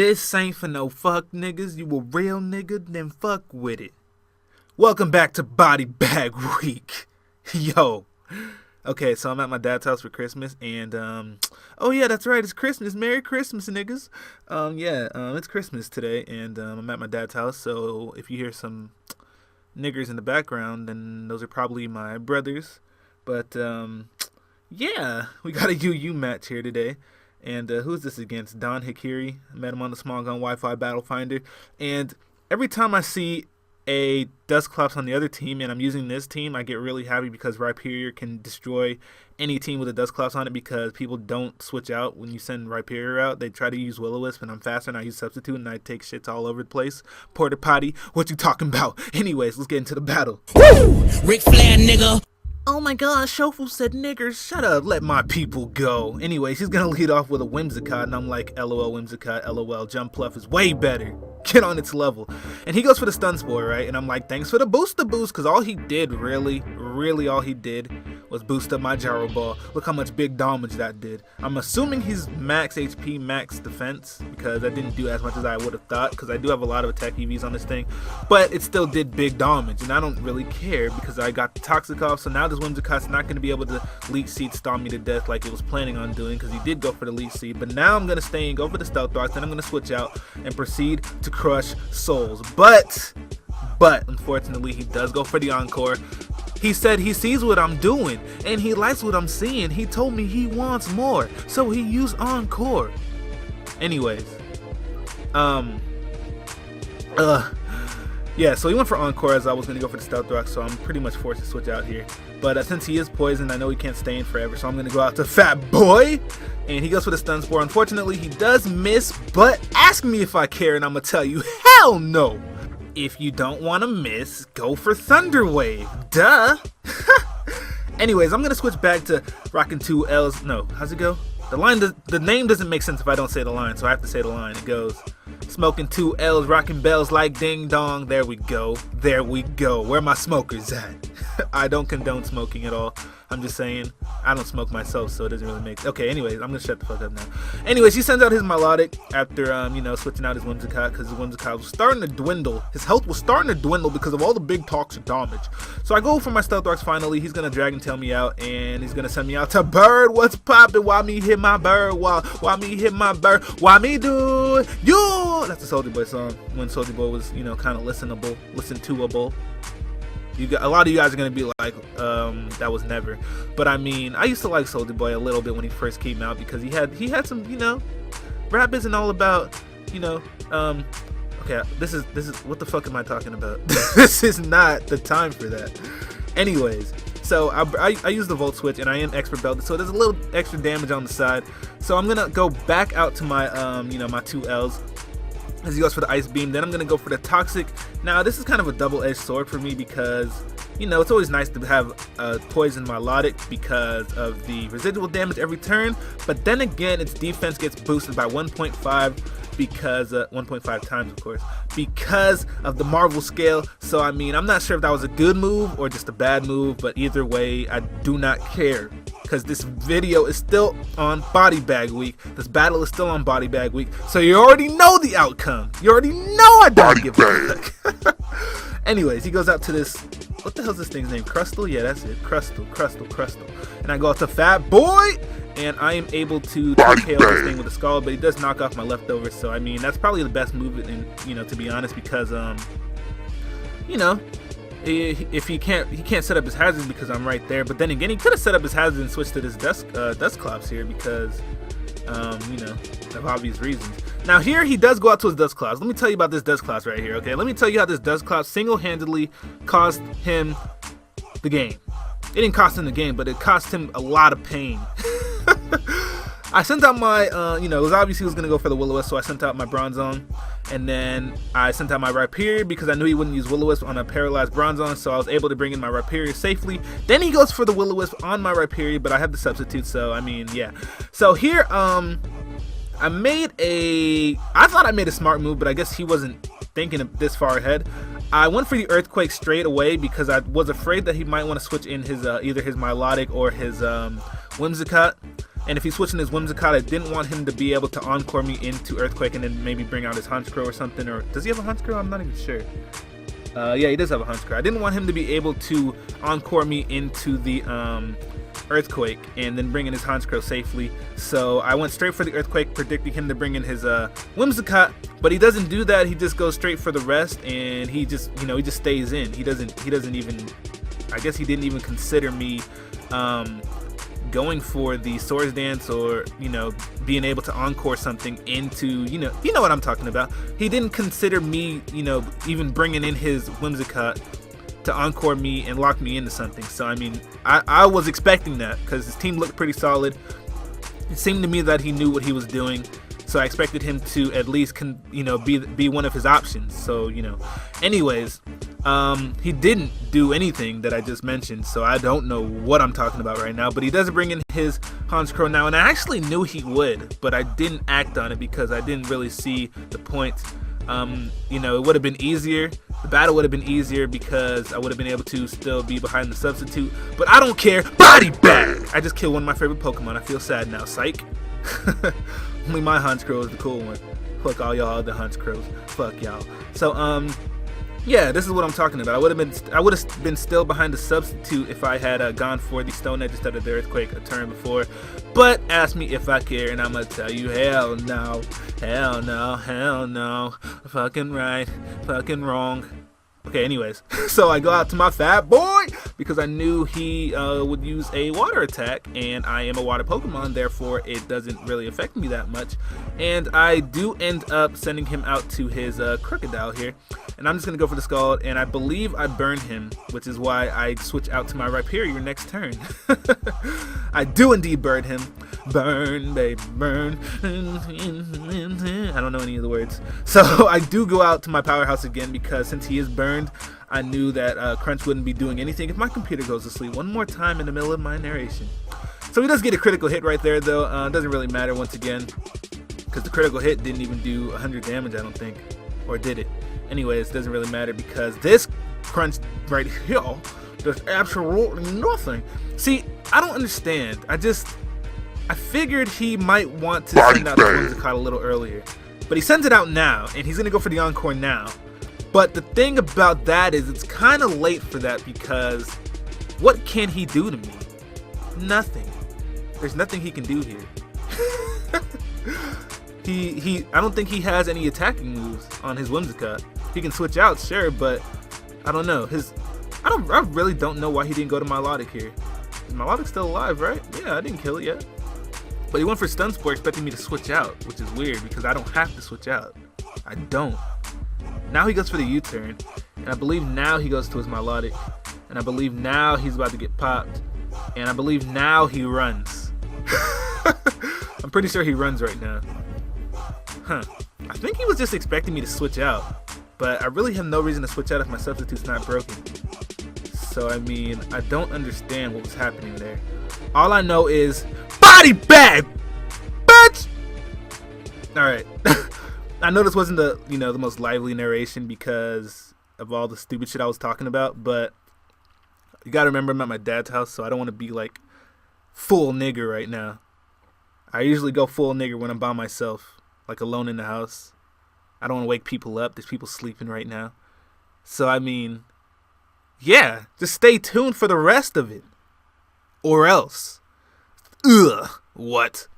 This ain't for no fuck niggas. You a real nigga, then fuck with it. Welcome back to Body Bag Week. Yo. Okay, so I'm at my dad's house for Christmas, and, oh yeah, that's right, it's Christmas. Merry Christmas, niggas. It's Christmas today, and, I'm at my dad's house, so if you hear some niggers in the background, then those are probably my brothers. But, yeah, we got a UU match here today. And who's this against? Don Hikiri. I met him on the Small Gun Wi-Fi Battle Finder. And every time I see a Dustclops on the other team and I'm using this team, I get really happy because Rhyperior can destroy any team with a Dustclops on it because people don't switch out when you send Rhyperior out. They try to use Will-O-Wisp and I'm faster and I use Substitute and I take shits all over the place. Porta potty, what you talking about? Anyways, let's get into the battle. Woo! Ric Flair, nigga. Oh my god, Shofu said niggers, shut up, let my people go. Anyways, he's gonna lead off with a Whimsicott, and I'm like, LOL Whimsicott, LOL, Jump Pluff is way better. Get on its level. And he goes for the Stun Spore, right? And I'm like, thanks for the boost, because all he did, really all he did was boost up my Gyro Ball. Look how much big damage that did. I'm assuming he's max HP, max defense, because I didn't do as much as I would have thought, because I do have a lot of attack EVs on this thing, but it still did big damage, and I don't really care, because I got the Toxic off, so now this Whimsicott's not going to be able to Leech Seed stomp me to death like it was planning on doing, because he did go for the Leech Seed, but now I'm going to stay and go for the Stealth Rocks, then I'm going to switch out and proceed to crush souls, but unfortunately he does go for the Encore. He said he sees what I'm doing and he likes what I'm seeing. He told me he wants more, so he used Encore. Anyways, yeah, so he went for Encore as I was going to go for the Stealth Rock, so I'm pretty much forced to switch out here. But since he is poisoned, I know he can't stay in forever, so I'm going to go out to Fat Boy. And he goes for the Stun Spore. Unfortunately, he does miss, but ask me if I care, and I'm going to tell you, hell no. If you don't want to miss, go for Thunder Wave. Duh. Anyways, I'm going to switch back to rocking 2 L's. No, how's it go? The name doesn't make sense if I don't say the line, so I have to say the line. It goes, smoking 2 L's, rocking bells like ding dong. There we go. There we go. Where my smokers at? I don't condone smoking at all. I'm just saying, I don't smoke myself, so it doesn't really make... Okay, anyways, I'm gonna shut the fuck up now. Anyways, he sends out his Melodic after, switching out his Whimsicott, because his Whimsicott was starting to dwindle. His health was starting to dwindle because of all the big toxic damage. So I go for my Stealth Rocks finally. He's gonna Dragon Tail me out, and he's gonna send me out to Bird. What's poppin'? Why me hit my Bird? Why me hit my Bird? Why me do it? Yo! That's a Soulja Boy song, when Soulja Boy was, kind of listen-to-able. A lot of you guys are going to be like, that was never. But I mean, I used to like Soulja Boy a little bit when he first came out because he had some, rap isn't all about, okay, this is, what the fuck am I talking about? This is not the time for that. Anyways, so I use the Volt Switch and I am Expert Belted, so there's a little extra damage on the side. So I'm going to go back out to my, my 2 L's. As he goes for the Ice Beam, then I'm going to go for the Toxic. Now, this is kind of a double-edged sword for me because, it's always nice to have Poison Melodic because of the residual damage every turn, but then again, its defense gets boosted by 1.5 because, 1.5 times, of course, because of the Marvel scale. So, I mean, I'm not sure if that was a good move or just a bad move, but either way, I do not care. Because this video is still on Body Bag Week. This battle is still on Body Bag Week. So you already know the outcome. You already know I don't give a fuck. Anyways, he goes out to this. What the hell's this thing's name? Crustal? Yeah, that's it. Crustal. And I go out to Fat Boy. And I am able to KO this thing with a Skull. But he does knock off my leftovers. So, I mean, that's probably the best move, to be honest. Because, if he can't set up his hazards because I'm right there. But then again, he could have set up his hazards and switched to this Dustclops here because, of obvious reasons. Now here he does go out to his Dustclops. Let me tell you about this Dustclops right here, okay? Let me tell you how this Dustclops single-handedly cost him the game. It didn't cost him the game, but it cost him a lot of pain. I sent out my, it was obvious he was going to go for the Will-O-Wisp, so I sent out my Bronzong. And then I sent out my Rhyperior because I knew he wouldn't use Will-O-Wisp on a paralyzed Bronzong, so I was able to bring in my Rhyperior safely. Then he goes for the Will-O-Wisp on my Rhyperior, but I have the substitute, so I mean, yeah. So here, I thought I made a smart move, but I guess he wasn't thinking this far ahead. I went for the Earthquake straight away because I was afraid that he might want to switch in his either his Milotic or his Whimsicott. And if he's switching his Whimsicott, I didn't want him to be able to encore me into Earthquake and then maybe bring out his Honchkrow or something. Or does he have a Honchkrow? I'm not even sure. Yeah, he does have a Honchkrow. I didn't want him to be able to encore me into the Earthquake and then bring in his Honchkrow safely. So I went straight for the Earthquake, predicting him to bring in his Whimsicott. But he doesn't do that. He just goes straight for the rest, and he just, he just stays in. He doesn't even. I guess he didn't even consider me going for the Swords Dance or being able to encore something into you know what I'm talking about. He didn't consider me even bringing in his Whimsicott to encore me and lock me into something. So I mean, I was expecting that because his team looked pretty solid. It seemed to me that he knew what he was doing, so I expected him to at least be one of his options. So anyways, he didn't do anything that I just mentioned, so I don't know what I'm talking about right now. But he does bring in his Honchkrow now, and I actually knew he would, but I didn't act on it because I didn't really see the point. It would have been easier. The battle would have been easier because I would have been able to still be behind the substitute. But I don't care. Body bag! I just killed one of my favorite Pokemon. I feel sad now. Psych. Only my Honchkrow is the cool one. Fuck all y'all other Honchkrows. Fuck y'all. So yeah, this is what I'm talking about. I would have been still behind the substitute if I had gone for the Stone Edge instead of the Earthquake a turn before. But ask me if I care, and I'm gonna tell you, hell no, hell no, hell no, fucking right, fucking wrong. Okay, anyways, so I go out to my fat boy because I knew he would use a water attack, and I am a water Pokemon, therefore it doesn't really affect me that much. And I do end up sending him out to his Crocodile here, and I'm just going to go for the Scald, and I believe I burn him, which is why I switch out to my Rhyperior next turn. I do indeed burn him. Burn, baby, burn. I don't know any of the words. So I do go out to my Powerhouse again because since he is burned, I knew that Crunch wouldn't be doing anything if my computer goes to sleep one more time in the middle of my narration. So he does get a critical hit right there, though. It doesn't really matter once again because the critical hit didn't even do 100 damage, I don't think. Or did it? Anyways, it doesn't really matter because this Crunch right here does absolutely nothing. See, I don't understand. I figured he might want to send out the Whimsicott a little earlier. But he sends it out now, and he's going to go for the Encore now. But the thing about that is it's kind of late for that because what can he do to me? Nothing. There's nothing he can do here. I don't think he has any attacking moves on his Whimsicott. He can switch out, sure, but I don't know. I really don't know why he didn't go to Milotic here. Is Milotic still alive, right? Yeah, I didn't kill it yet. But he went for Stun Spore expecting me to switch out, which is weird because I don't have to switch out. I don't. Now he goes for the U-turn, and I believe now he goes to his Milotic, and I believe now he's about to get popped, and I believe now he runs. I'm pretty sure he runs right now. Huh. I think he was just expecting me to switch out, but I really have no reason to switch out if my substitute's not broken. So, I mean, I don't understand what was happening there. All I know is, body bag, bitch! Alright. I know this wasn't the most lively narration because of all the stupid shit I was talking about, but you gotta remember I'm at my dad's house, so I don't want to be like full nigger right now. I usually go full nigger when I'm by myself, like alone in the house. I don't want to wake people up. There's people sleeping right now. So, I mean, yeah, just stay tuned for the rest of it. Or else. Ugh, what?